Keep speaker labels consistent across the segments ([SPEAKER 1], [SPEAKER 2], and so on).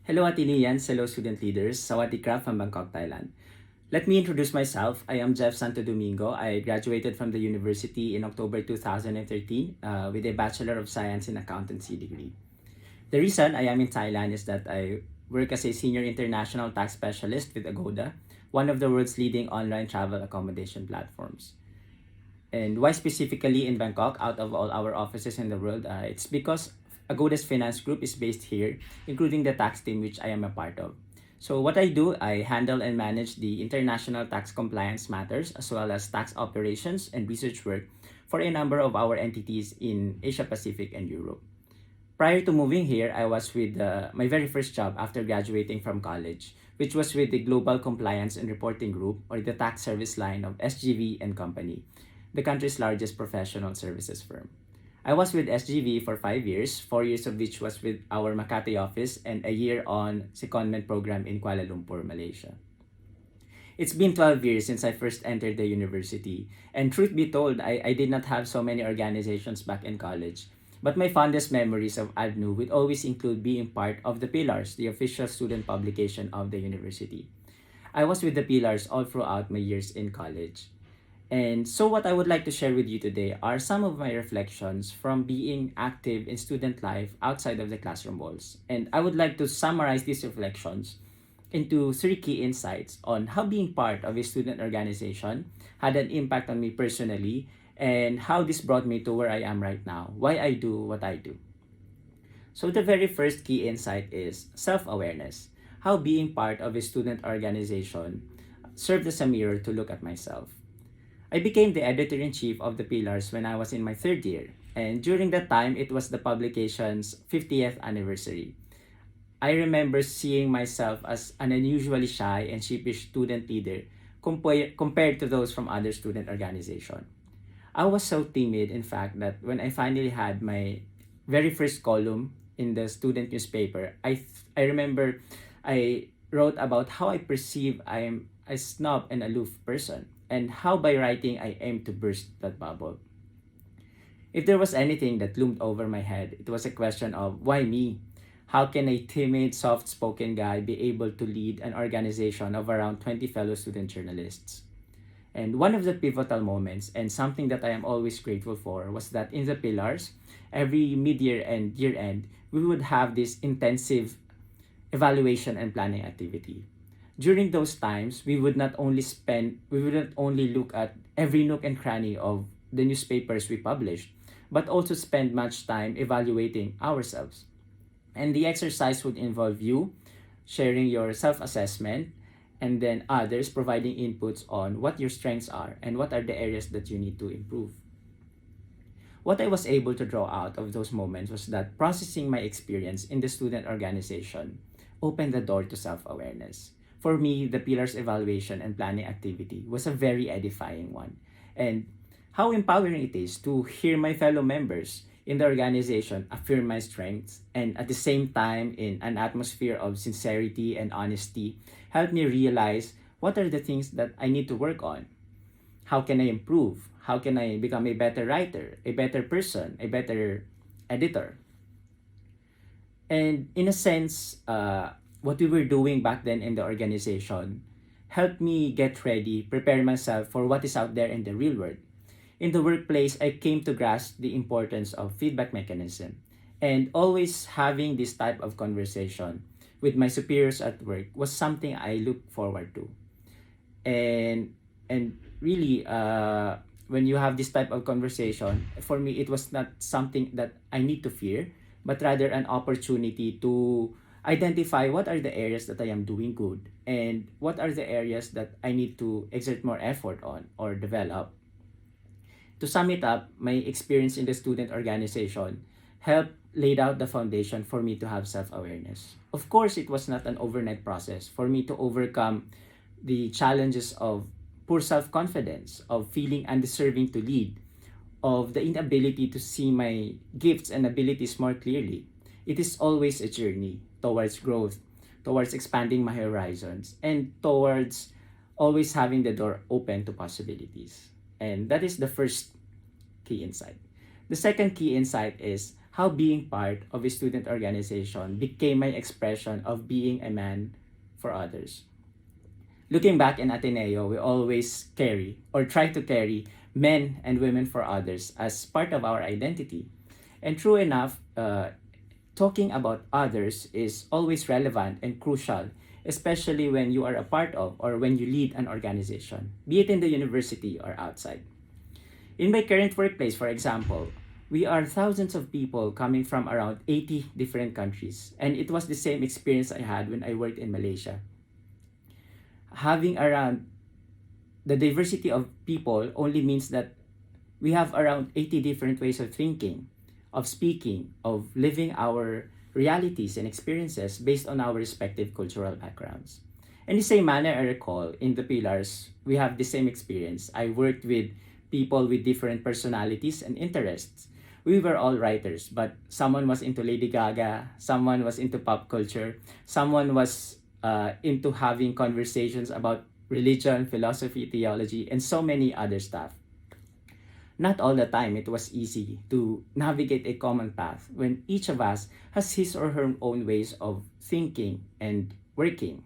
[SPEAKER 1] Hello Ateneans, hello student leaders, Sawadee Krap from Bangkok, Thailand. Let me introduce myself. I am Jeff Santo Domingo. I graduated from the university in October 2013 with a Bachelor of Science in Accountancy degree. The reason I am in Thailand is that I work as a senior international tax specialist with Agoda, one of the world's leading online travel accommodation platforms. And why specifically in Bangkok out of all our offices in the world? It's because Agoda's finance group is based here, including the tax team which I am a part of. So what I do, I handle and manage the international tax compliance matters as well as tax operations and research work for a number of our entities in Asia Pacific and Europe. Prior to moving here, I was with my very first job after graduating from college, which was with the Global Compliance and Reporting Group, or the tax service line of SGV and Company, the country's largest professional services firm. I was with SGV for 5 years, 4 years of which was with our Makati office and a year on secondment program in Kuala Lumpur, Malaysia. It's been 12 years since I first entered the university, and truth be told, I did not have so many organizations back in college. But my fondest memories of ADNU would always include being part of ThePILLARS, the official student publication of the university. I was with ThePILLARS all throughout my years in college. And so what I would like to share with you today are some of my reflections from being active in student life outside of the classroom walls. And I would like to summarize these reflections into 3 key insights on how being part of a student organization had an impact on me personally and how this brought me to where I am right now, why I do what I do. So the very first key insight is self-awareness, how being part of a student organization served as a mirror to look at myself. I became the editor-in-chief of ThePILLARS when I was in my 3rd year, and during that time, it was the publication's 50th anniversary. I remember seeing myself as an unusually shy and sheepish student leader compared to those from other student organizations. I was so timid, in fact, that when I finally had my very first column in the student newspaper, I remember I wrote about how I perceive I am a snob and aloof person, and how by writing I aim to burst that bubble. If there was anything that loomed over my head, it was a question of why me? How can a timid, soft-spoken guy be able to lead an organization of around 20 fellow student journalists? And one of the pivotal moments, and something that I am always grateful for, was that in ThePILLARS, every mid-year and year-end, we would have this intensive evaluation and planning activity. During those times, we would not only look at every nook and cranny of the newspapers we published, but also spend much time evaluating ourselves. And the exercise would involve you sharing your self-assessment, and then others providing inputs on what your strengths are and what are the areas that you need to improve. What I was able to draw out of those moments was that processing my experience in the student organization opened the door to self-awareness. For me, ThePILLARS evaluation and planning activity was a very edifying one. And how empowering it is to hear my fellow members in the organization affirm my strengths, and at the same time, in an atmosphere of sincerity and honesty, help me realize what are the things that I need to work on. How can I improve? How can I become a better writer, a better person, a better editor? And in a sense, what we were doing back then in the organization helped me get ready, prepare myself for what is out there in the real world. In the workplace, I came to grasp the importance of feedback mechanism, and always having this type of conversation with my superiors at work was something I look forward to. And really, when you have this type of conversation, for me, it was not something that I need to fear, but rather an opportunity to identify what are the areas that I am doing good and what are the areas that I need to exert more effort on or develop. To sum it up, my experience in the student organization helped laid out the foundation for me to have self-awareness. Of course, it was not an overnight process for me to overcome the challenges of poor self-confidence, of feeling undeserving to lead, of the inability to see my gifts and abilities more clearly. It is always a journey towards growth, towards expanding my horizons, and towards always having the door open to possibilities. And that is the first key insight. The second key insight is how being part of a student organization became my expression of being a man for others. Looking back in Ateneo, we always carry or try to carry men and women for others as part of our identity. And true enough, talking about others is always relevant and crucial, especially when you are a part of or when you lead an organization, be it in the university or outside. In my current workplace, for example, we are thousands of people coming from around 80 different countries, and it was the same experience I had when I worked in Malaysia. Having around the diversity of people only means that we have around 80 different ways of thinking, of speaking, of living our realities and experiences based on our respective cultural backgrounds. In the same manner, I recall in ThePILLARS, we have the same experience. I worked with people with different personalities and interests. We were all writers, but someone was into Lady Gaga, someone was into pop culture, someone was into having conversations about religion, philosophy, theology, and so many other stuff. Not all the time it was easy to navigate a common path when each of us has his or her own ways of thinking and working.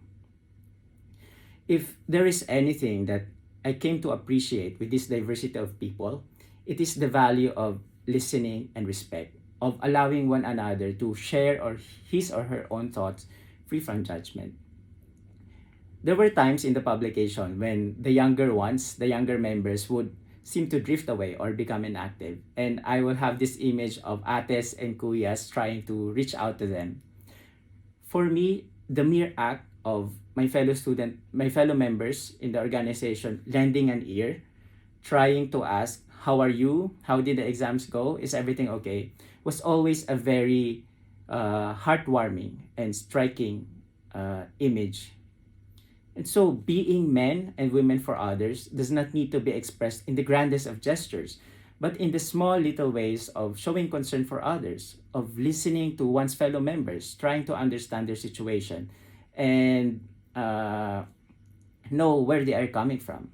[SPEAKER 1] If there is anything that I came to appreciate with this diversity of people, it is the value of listening and respect, of allowing one another to share or his or her own thoughts free from judgment. There were times in the publication when the younger ones, the younger members would seem to drift away or become inactive, and I will have this image of ates and kuyas trying to reach out to them. For me, the mere act of my fellow members in the organization lending an ear, trying to ask, how are you? How did the exams go? Is everything okay? Was always a very heartwarming and striking image. And so being men and women for others does not need to be expressed in the grandest of gestures, but in the small little ways of showing concern for others, of listening to one's fellow members, trying to understand their situation, and know where they are coming from.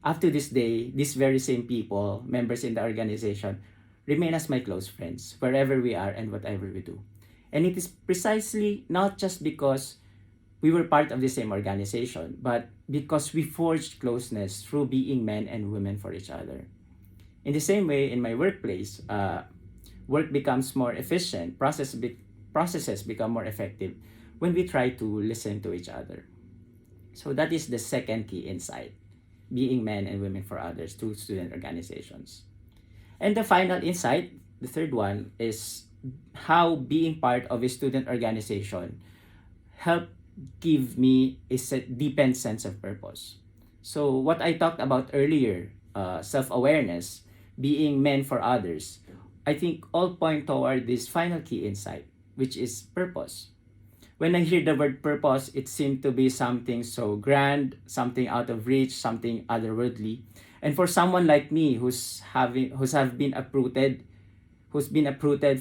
[SPEAKER 1] Up to this day, these very same people, members in the organization, remain as my close friends, wherever we are and whatever we do. And it is precisely not just because we were part of the same organization, but because we forged closeness through being men and women for each other. In the same way, in my workplace, work becomes more efficient, processes become more effective when we try to listen to each other. So that is the second key insight, being men and women for others through student organizations. And the final insight, the third one, is how being part of a student organization helped give me a deepened sense of purpose. So what I talked about earlier, self-awareness, being men for others, I think all point toward this final key insight, which is purpose. When I hear the word purpose, it seemed to be something so grand, something out of reach, something otherworldly. And for someone like me who's been uprooted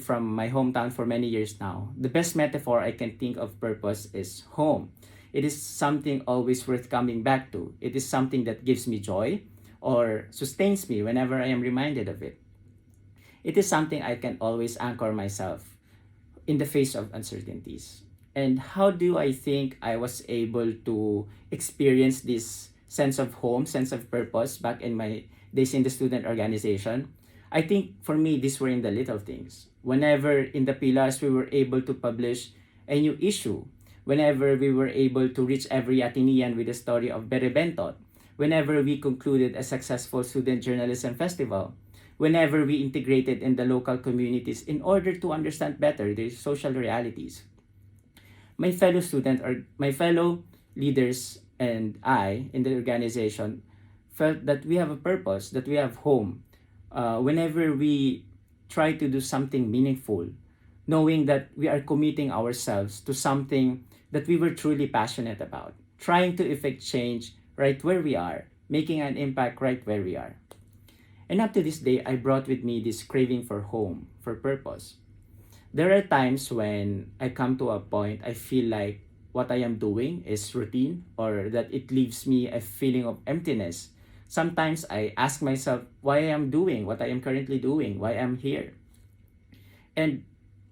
[SPEAKER 1] from my hometown for many years now, the best metaphor I can think of purpose is home. It is something always worth coming back to. It is something that gives me joy or sustains me whenever I am reminded of it. It is something I can always anchor myself in the face of uncertainties. And how do I think I was able to experience this sense of home, sense of purpose back in my days in the student organization? I think for me, these were in the little things. Whenever in ThePILLARS we were able to publish a new issue, whenever we were able to reach every Atenean with the story of Berebentot, whenever we concluded a successful student journalism festival, whenever we integrated in the local communities in order to understand better their social realities. my fellow student or my fellow leaders and I in the organization felt that we have a purpose, that we have home. Whenever we try to do something meaningful, knowing that we are committing ourselves to something that we were truly passionate about, trying to effect change right where we are, making an impact right where we are. And up to this day, I brought with me this craving for home, for purpose. There are times when I come to a point I feel like what I am doing is routine or that it leaves me a feeling of emptiness. Sometimes I ask myself why I am doing what I am currently doing, why I'm here. And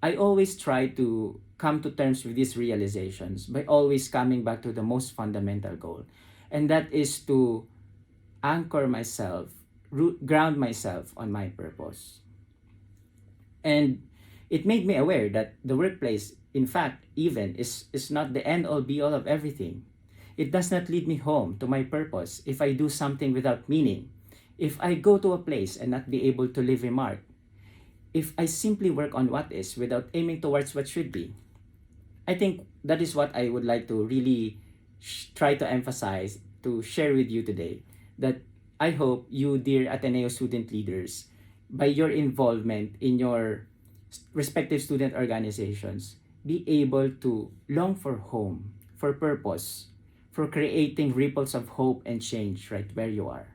[SPEAKER 1] I always try to come to terms with these realizations by always coming back to the most fundamental goal. And that is to anchor myself, ground myself on my purpose. And it made me aware that the workplace, in fact, even is not the end all be all of everything. It does not lead me home to my purpose if I do something without meaning. If I go to a place and not be able to leave a mark. If I simply work on what is without aiming towards what should be. I think that is what I would like to really try to emphasize, to share with you today. That I hope you, dear Ateneo student leaders, by your involvement in your respective student organizations, be able to long for home, for purpose, for creating ripples of hope and change right where you are.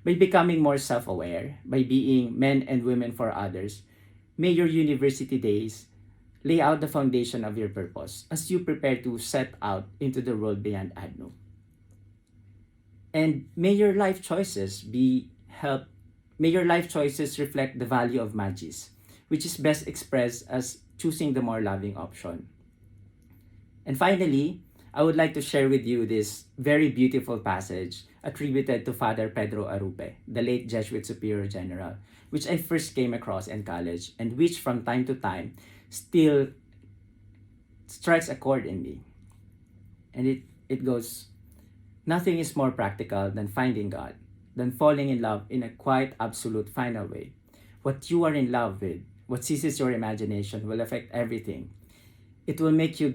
[SPEAKER 1] By becoming more self-aware, by being men and women for others, may your university days lay out the foundation of your purpose as you prepare to set out into the world beyond ADNU. And may your life choices may your life choices reflect the value of Magis, which is best expressed as choosing the more loving option. And finally, I would like to share with you this very beautiful passage attributed to Father Pedro Arupe, the late Jesuit Superior General, which I first came across in college and which from time to time still strikes a chord in me. And it goes, "Nothing is more practical than finding God, than falling in love in a quite absolute final way. What you are in love with, what seizes your imagination will affect everything. It will make you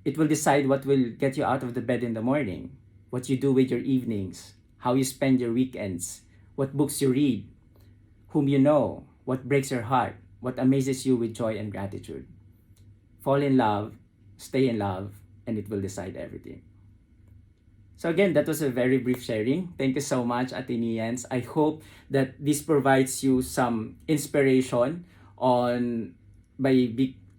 [SPEAKER 1] it will decide what will get you out of the bed in the morning, what you do with your evenings, how you spend your weekends, what books you read, whom you know, what breaks your heart, what amazes you with joy and gratitude. Fall in love, stay in love, and it will decide everything." So again, that was a very brief sharing. Thank you so much, Ateneans. I hope that this provides you some inspiration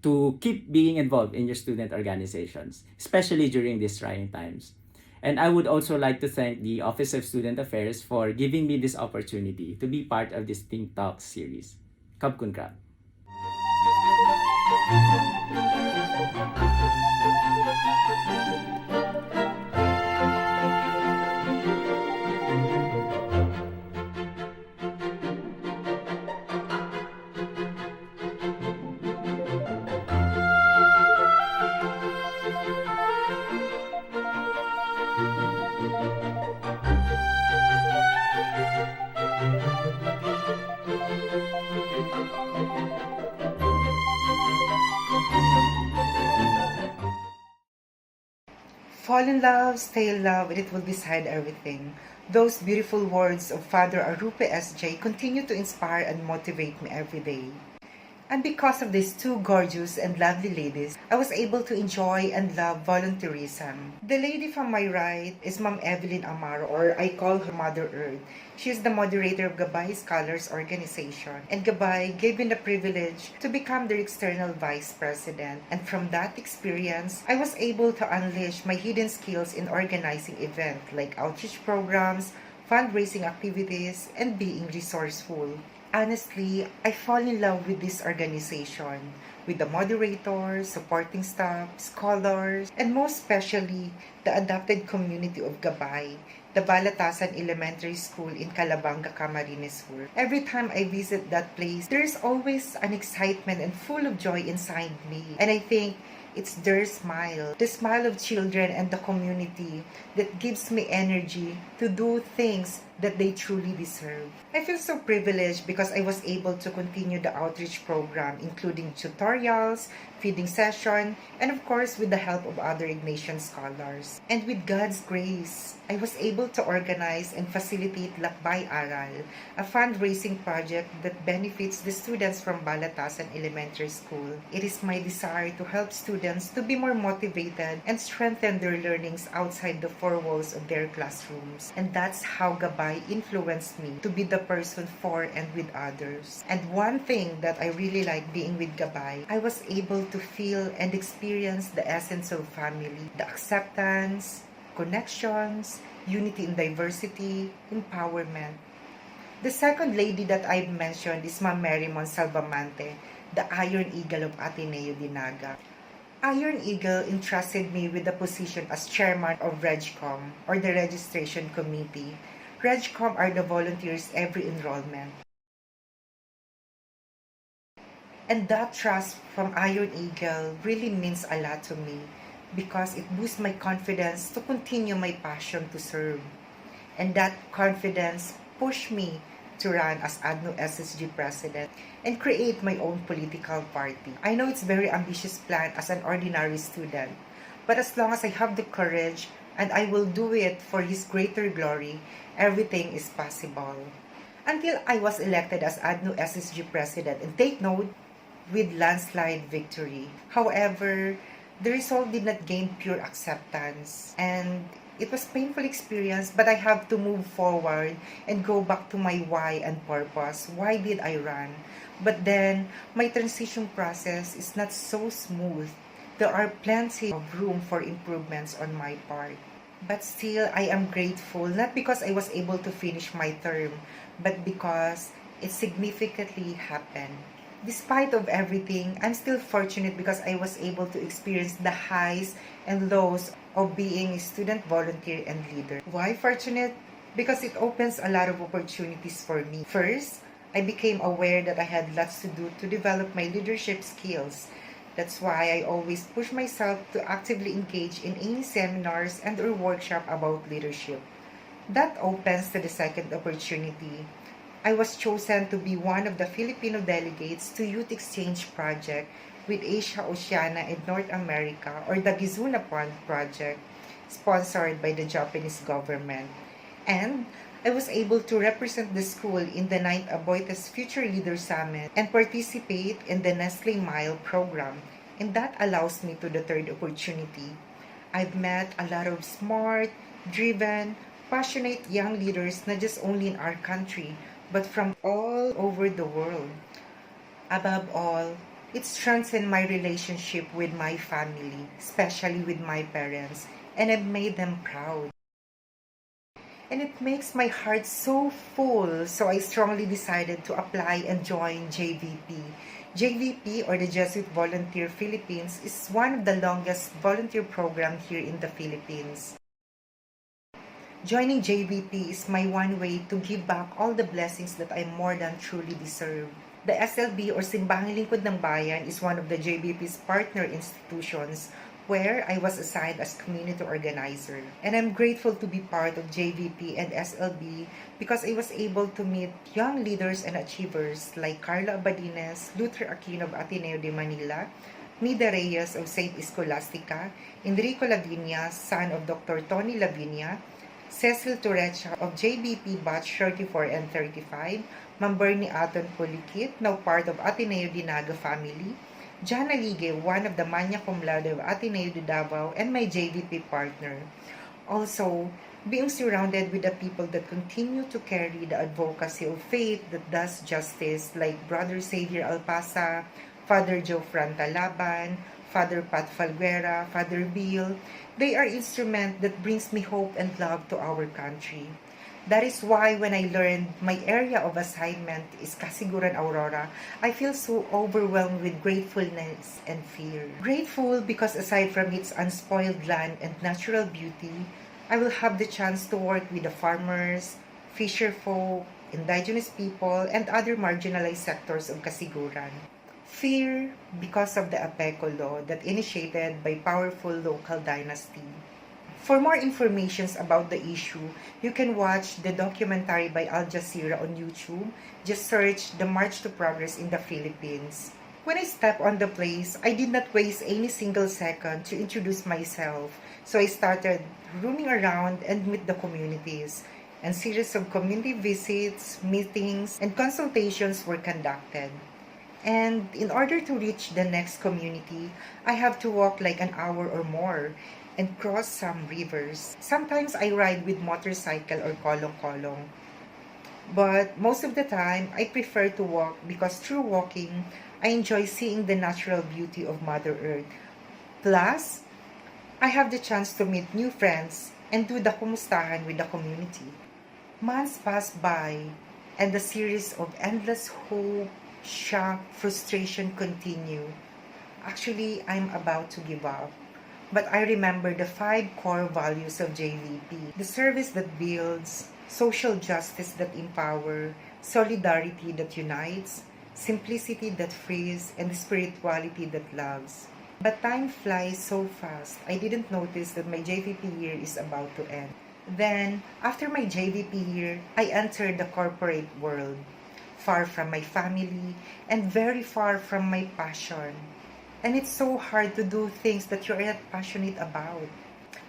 [SPEAKER 1] to keep being involved in your student organizations, especially during these trying times. And I would also like to thank the Office of Student Affairs for giving me this opportunity to be part of this ThinkTalks series. Kabkun krab.
[SPEAKER 2] Fall in love, stay in love, and it will decide everything. Those beautiful words of Father Arupe S.J. continue to inspire and motivate me every day. And because of these two gorgeous and lovely ladies, I was able to enjoy and love volunteerism. The lady from my right is Ma'am Evelyn Amaro, or I call her Mother Earth. She is the moderator of Gabay Scholars Organization, and Gabay gave me the privilege to become their external vice president. And from that experience, I was able to unleash my hidden skills in organizing events like outreach programs, fundraising activities, and being resourceful. Honestly, I fall in love with this organization, with the moderators, supporting staff, scholars, and most especially, the adopted community of Gabay, the Balatasan Elementary School in Calabanga, Camarines Sur. Every time I visit that place, there is always an excitement and full of joy inside me. And I think It's their smile, the smile of children and the community, that gives me energy to do things that they truly deserve. I feel so privileged because I was able to continue the outreach program, including tutorials, feeding session, and of course with the help of other Ignatian scholars. And with God's grace, I was able to organize and facilitate Lakbay Aral, a fundraising project that benefits the students from Balatasan Elementary School. It is my desire to help students to be more motivated and strengthen their learnings outside the four walls of their classrooms. And that's how Gabay influenced me to be the person for and with others. And one thing that I really like being with Gabay, I was able to feel and experience the essence of family, the acceptance, connections, unity in diversity, empowerment. The second lady that I've mentioned is Ma'am Mary Monsalvamante, the Iron Eagle of Ateneo de Naga. Iron Eagle entrusted me with the position as chairman of RegCom, or the registration committee. RegCom are the volunteers every enrollment. And that trust from Iron Eagle really means a lot to me because it boosts my confidence to continue my passion to serve. And that confidence pushed me to run as ADNU SSG president and create my own political party. I know it's a very ambitious plan as an ordinary student, but as long as I have the courage and I will do it for His greater glory, everything is possible. Until I was elected as ADNU SSG president, and take note, with landslide victory. However, the result did not gain pure acceptance, and it was a painful experience, but I have to move forward and go back to my why and purpose. Why did I run? But then, my transition process is not so smooth. There are plenty of room for improvements on my part. But still, I am grateful, not because I was able to finish my term, but because it significantly happened. Despite of everything, I'm still fortunate because I was able to experience the highs and lows of being a student volunteer and leader. Why fortunate? Because it opens a lot of opportunities for me. First, I became aware that I had lots to do to develop my leadership skills. That's why I always push myself to actively engage in any seminars and or workshop about leadership. That opens to the second opportunity. I was chosen to be one of the Filipino delegates to Youth Exchange Project with Asia, Oceania, and North America, or the Kizuna Project, sponsored by the Japanese government. And I was able to represent the school in the 9th Aboitiz Future Leader Summit and participate in the Nestle Mile program, and that allows me to the third opportunity. I've met a lot of smart, driven, passionate young leaders not just only in our country, but from all over the world. Above all, it strengthened my relationship with my family, especially with my parents, and I've made them proud. And it makes my heart so full, so I strongly decided to apply and join JVP. JVP, or the Jesuit Volunteer Philippines, is one of the longest volunteer programs here in the Philippines. Joining JVP is my one way to give back all the blessings that I more than truly deserve. The SLB, or Simbahang Lingkod ng Bayan, is one of the JVP's partner institutions where I was assigned as community organizer. And I'm grateful to be part of JVP and SLB because I was able to meet young leaders and achievers like Carla Abadines, Luther Aquino of Ateneo de Manila, Nida Reyes of St. Scholastica, Enrico Lavinia, son of Dr. Tony Lavinia, Cecil Turecha of JBP Batch 34 and 35, Ma'am Bernie Aton Pulikit, now part of Ateneo de Naga family, John Alige, one of the Magna Cum Laude of Ateneo de Davao, and my JVP partner. Also, being surrounded with the people that continue to carry the advocacy of faith that does justice, like Brother Xavier Alpasa, Father Joe Frantalaban, Father Pat Falguera, Father Bill, they are instrument that brings me hope and love to our country. That is why when I learned my area of assignment is Kasiguran, Aurora, I feel so overwhelmed with gratefulness and fear. Grateful because aside from its unspoiled land and natural beauty, I will have the chance to work with the farmers, fisher folk, indigenous people, and other marginalized sectors of Kasiguran. Fear because of the Apeco law that initiated by powerful local dynasty. For more information about the issue, you can watch the documentary by Al Jazeera on YouTube. Just search The March to Progress in the Philippines. When I stepped on the place, I did not waste any single second to introduce myself. So I started roaming around and meet the communities. And series of community visits, meetings, and consultations were conducted. And in order to reach the next community, I have to walk like an hour or more and cross some rivers. Sometimes I ride with motorcycle or kolong-kolong. But most of the time, I prefer to walk because through walking, I enjoy seeing the natural beauty of Mother Earth. Plus, I have the chance to meet new friends and do the kumustahan with the community. Months pass by, and the series of endless hope, shock, frustration continue. Actually, I'm about to give up. But I remember the 5 core values of JVP. The service that builds, social justice that empower, solidarity that unites, simplicity that frees, and spirituality that loves. But time flies so fast, I didn't notice that my JVP year is about to end. Then, after my JVP year, I entered the corporate world, far from my family and very far from my passion. And it's so hard to do things that you're not passionate about.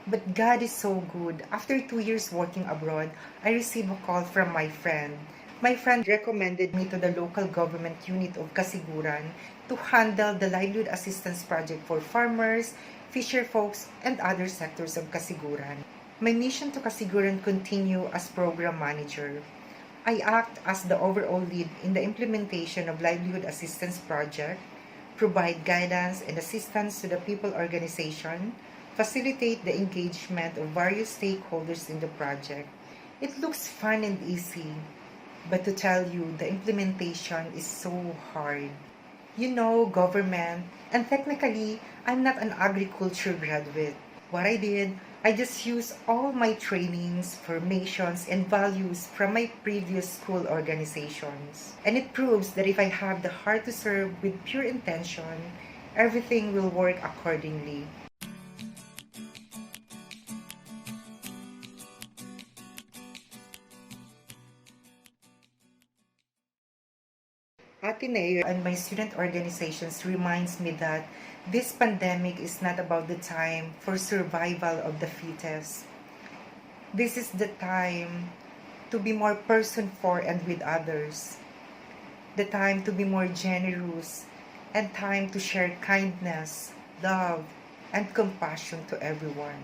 [SPEAKER 2] But God is so good. After 2 years working abroad, I received a call from my friend. My friend recommended me to the local government unit of Kasiguran to handle the livelihood assistance project for farmers, fisher folks, and other sectors of Kasiguran. My mission to Kasiguran continue as program manager. I act as the overall lead in the implementation of livelihood assistance project, provide guidance and assistance to the people organization, facilitate the engagement of various stakeholders in the project. It looks fun and easy, but to tell you, the implementation is so hard. You know, government, and technically, I'm not an agriculture graduate. What I did, I just used all my trainings, formations, and values from my previous school organizations. And it proves that if I have the heart to serve with pure intention, everything will work accordingly. Ateneo and my student organizations reminds me that this pandemic is not about the time for survival of the fittest. This is the time to be more person for and with others. The time to be more generous and time to share kindness, love, and compassion to everyone.